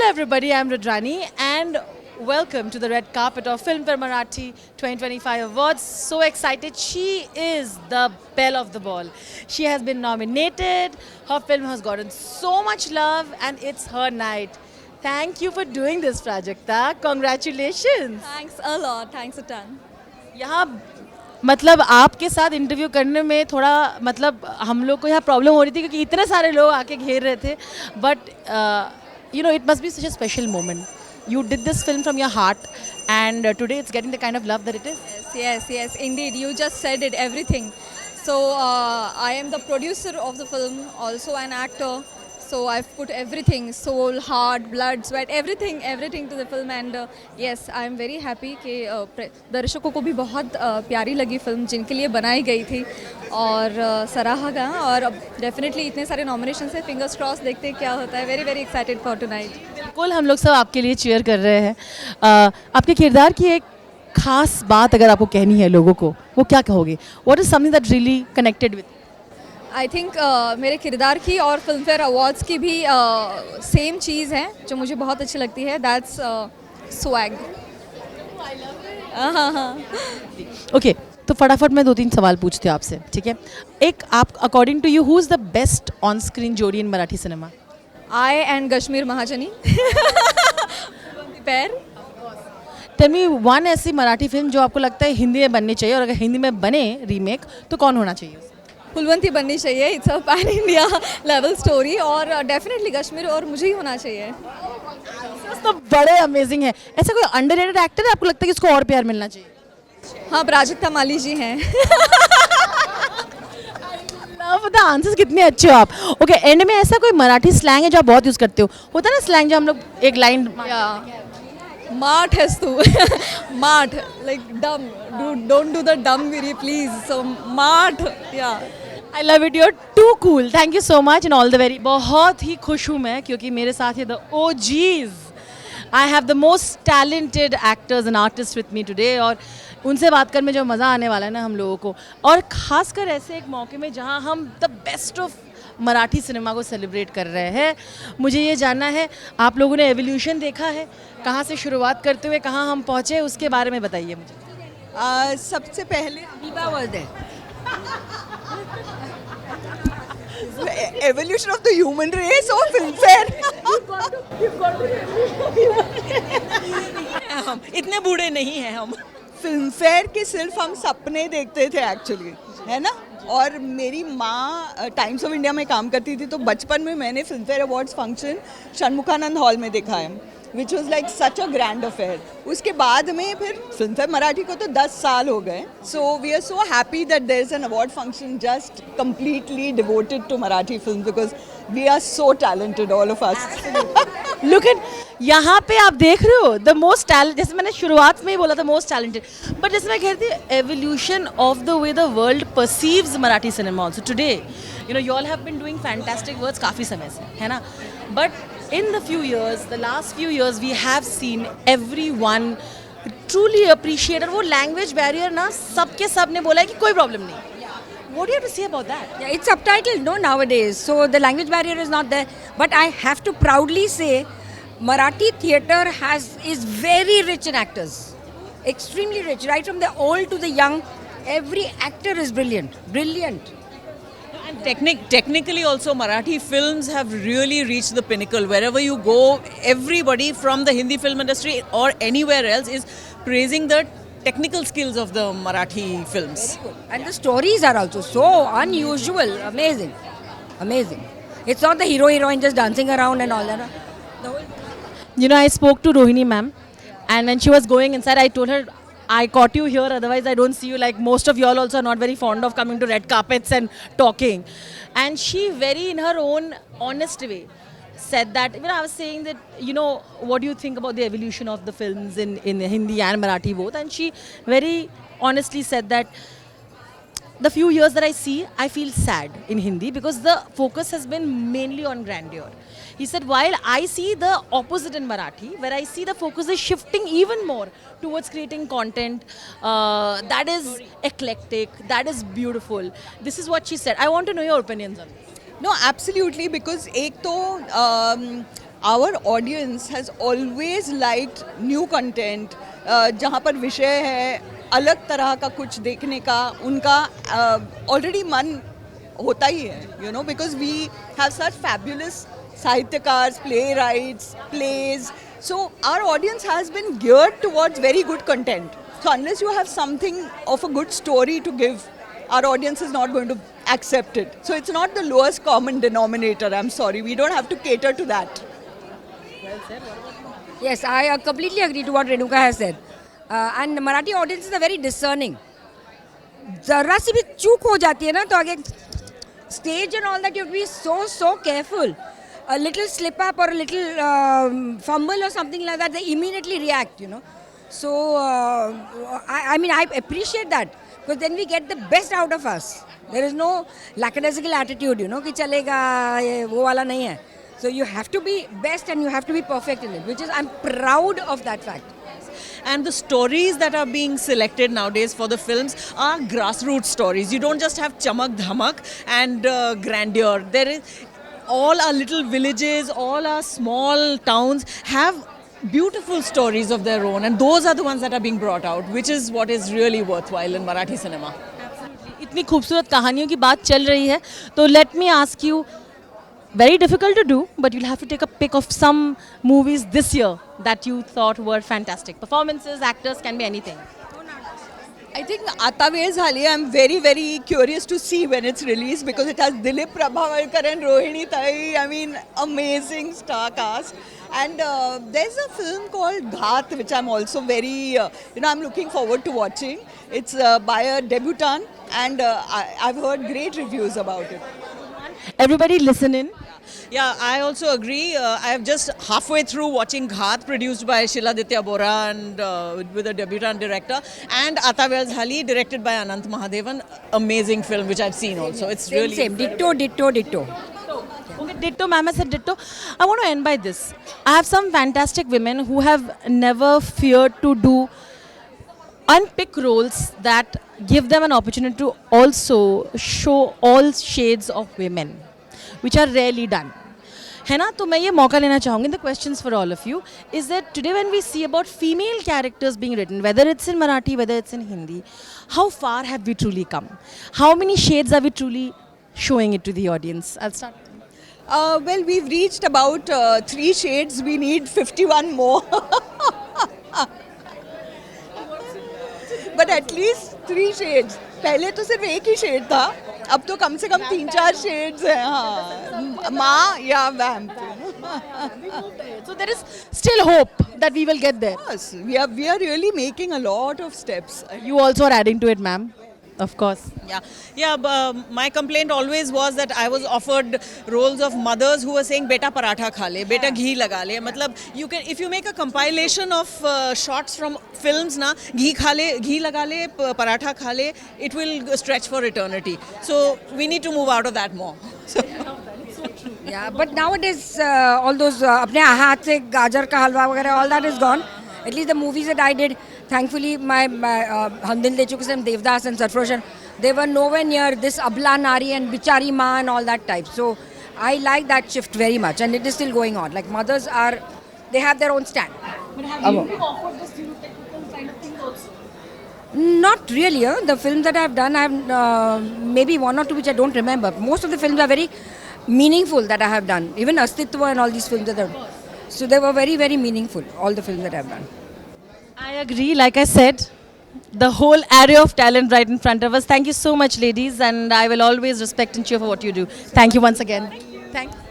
everybody, I'm Rudrani and welcome to the red carpet of Film for Marathi 2025 Awards. So excited. She is the belle of the ball. She has been nominated. Her film has gotten so much love and it's her night. Thank you for doing this, Prajakta. Congratulations. Thanks a lot. Thanks a ton. यहाँ मतलब आपके साथ interview करने में थोड़ा मतलब हम लोग को यहाँ प्रॉब्लम हो रही थी क्योंकि इतने सारे लोग आके घेर रहे थे but you know, it must be such a special moment. You did this film from your heart, and today it's getting the kind of love that it is. Yes, indeed. You just said it, everything. So, I am the producer of the film, also an actor. So, I've put everything soul, heart, blood, sweat, everything to the film. And yes, I am very happy कि दर्शकों को भी बहुत प्यारी लगी film जिनके लिए बनाई गई थी और सराहा गया और डेफिनेटली इतने सारे नॉमिनेशन है फिंगर्स क्रॉस देखते हैं क्या होता है वेरी एक्साइटेड फॉर टुनाइट बिल्कुल हम लोग सब आपके लिए चीयर कर रहे हैं आपके किरदार की एक खास बात अगर आपको कहनी है लोगों को वो क्या कहोगे what is something that really connected with I think मेरे किरदार की और फिल्म फेयर अवार्ड्स की भी सेम चीज़ है जो मुझे बहुत अच्छी लगती है दैट्स स्वैग ओके तो फटाफट मैं 2-3 सवाल पूछती हूँ आपसे ठीक है एक आप according to you who is the best on screen jodi in Marathi cinema I and Kashmir Mahajani. पैर टेल मी वन ऐसी मराठी फिल्म जो आपको लगता है हिंदी में बननी चाहिए और अगर हिंदी में बने रीमेक तो कौन होना चाहिए फुलवंती बननी चाहिए it's a pan India level story और डेफिनेटली कश्मीर और मुझे ही होना चाहिए तो बड़े अमेजिंग है ऐसा कोई अंडररेटेड एक्टर है आपको लगता है कि इसको और प्यार मिलना चाहिए हाँ प्राजक्ता माली जी हैं लव द आंसर्स कितने अच्छे हो आप ओके एंड में ऐसा कोई मराठी स्लैंग है जो आप बहुत यूज़ करते हो होता है ना स्लैंग जो हम लोग एक लाइन माठ हैस तू माठ लाइक डम डोंट डू द डम गिरी please so much yeah I love it you're too cool thank you so much and all the very बहुत ही खुश हूँ मैं क्योंकि मेरे साथ है the OGs I have the most talented actors and artist with me today और उनसे बात कर में जो मज़ा आने वाला है ना हम लोगों को और ख़ासकर ऐसे एक मौके में जहाँ हम the best of Marathi cinema को सेलिब्रेट कर रहे हैं मुझे ये जानना है आप लोगों ने एवोल्यूशन देखा है कहाँ से शुरुआत करते हुए कहाँ हम पहुँचे उसके बारे में बताइए मुझे सबसे पहले evolution of the human race और फिल्म फेयर इतने बूढ़े नहीं हैं हम फिल्म फेयर के सिर्फ हम सपने देखते थे एक्चुअली है ना और मेरी माँ टाइम्स ऑफ इंडिया में काम करती थी तो बचपन में मैंने film fair awards function Shanmukhananda hall में देखा है which was like such a grand affair उसके बाद में फिर फिल्म फेयर मराठी को तो 10 साल हो गए so we are so happy that there is an award function just completely devoted to Marathi film because we are so talented all of us look at यहाँ पे आप देख रहे हो द मोस्ट टैलेंट जैसे मैंने शुरुआत में ही बोला था मोस्ट टैलेंटेड बट जैसे मैं कहती हूँ evolution of the way the world perceives Marathi cinema also today you know you all have been doing fantastic works काफ़ी समय से है ना but in the few years, the last few years, we have seen everyone truly appreciate और वो language barrier ना सबके सब ने बोला है कि कोई problem नहीं. What do you have to say about that? Yeah, it's subtitled no nowadays, so the language barrier is not there. But I have to proudly say, Marathi theatre is very rich in actors, extremely rich. Right from the old to the young, every actor is brilliant. And technically also Marathi films have really reached the pinnacle. Wherever you go, everybody from the Hindi film industry or anywhere else is praising the technical skills of the Marathi films. Very good. And the stories are also so unusual, amazing. It's not the hero-heroine just dancing around and all that. You know, I spoke to Rohini ma'am and when she was going inside, I told her, I caught you here, otherwise I don't see you. Like most of y'all also are not very fond of coming to red carpets and talking. And she very in her own honest way said that, I was saying that, what do you think about the evolution of the films in Hindi and Marathi both? And she very honestly said that the few years that I see, I feel sad in Hindi because the focus has been mainly on grandeur. He said, while I see the opposite in Marathi, where I see the focus is shifting even more towards creating content that is eclectic, that is beautiful. This is what she said. I want to know your opinions on this. No, absolutely, because एक तो our audience has always liked new content, जहाँ पर विषय है अलग तरह का कुछ देखने का उनका already मन होता ही है, you know, because we have such fabulous साहित्यकार, playwrights, plays. So our audience has been geared towards very good content. So unless you have something of a good story to give, our audience is not going to accept it. So it's not the lowest common denominator. I'm sorry, we don't have to cater to that. Yes, I completely agree to what Renuka has said. And Marathi audiences are very discerning. जरा सी भी चूक हो जाती है ना तो आगे stage and all that you have to be so careful. A little slip up or a little fumble or something like that, they immediately react, you know. So I mean I appreciate that because then we get the best out of us. There is no lackadaisical attitude, you know, कि चलेगा ये वो वाला नहीं है. So you have to be best and you have to be perfect in it, which is I'm proud of that fact. And the stories that are being selected nowadays for the films are grassroots stories. You don't just have chamak dhamak and grandeur. There is all our little villages, all our small towns have beautiful stories of their own, and those are the ones that are being brought out, which is what is really worthwhile in Marathi cinema. इतनी खूबसूरत कहानियों की बात चल रही है तो let me ask you very difficult to do, but you'll have to take a pick of some movies this year that you thought were fantastic. Performances, actors, can be anything. I think Aata Ve Zali, I'm very, very curious to see when it's released because it has Dilip Prabhavalkar and Rohini Tai. I mean, amazing star cast. And there's a film called Ghat, which I'm also very, I'm looking forward to watching. It's by a debutant, and I've heard great reviews about it. Everybody listen in. Yeah, I also agree. I have just halfway through watching Ghat, produced by Shiladitya Bora and with a debutant director, and Aata Ve Zali, directed by Anant Mahadevan. Amazing film, which I've seen also. It's really Same. Ditto. Okay, ditto, ma'am has said ditto. I want to end by this. I have some fantastic women who have never feared to do unpick roles that give them an opportunity to also show all shades of women, which are rarely done. है ना, तो मैं ये मौका लेना चाहूँगी. The questions for all of you is that today when we see about female characters being written, whether it's in Marathi, whether it's in Hindi, how far have we truly come? How many shades are we truly showing it to the audience? I'll start. Well, we've reached about 3 shades. We need 51 more. But at least 3 shades. पहले तो सिर्फ एक ही shade था, अब तो कम से कम 3-4 shades हैं. हाँ, माँ या वैम्प. So there is still hope that we will get there. Yes, we are really making a lot of steps. You also are adding to it, ma'am. Of course. Yeah. My complaint always was that I was offered roles of mothers who were saying "Beta paratha kha le, beta ghee laga le." मतलब you can, if you make a compilation of shots from films ना, ghee खा ले, ghee लगा ले, paratha खा ले, it will stretch for eternity. So we need to move out of that more. Yeah, but nowadays all those अपने हाथ से गाजर का हलवा वगैरह, all that is gone. At least the movies that I did, thankfully my Hum Dil De Chuke Se, Devdas and Sarfroshan, they were nowhere near this Abla Nari and Bichari Ma and all that type. So I like that shift very much, and it is still going on. Like mothers are, they have their own stand. But have you been offered this technical kind of thing also? Not really. The films that I have done, I have maybe 1 or 2 which I don't remember. Most of the films are very meaningful that I have done. Even Astitva and all these films that I have done. So they were very, very meaningful, all the films that I have done. I agree. Like I said, the whole array of talent right in front of us. Thank you so much, ladies, and I will always respect and cheer for what you do. Thank you once again. Thank you.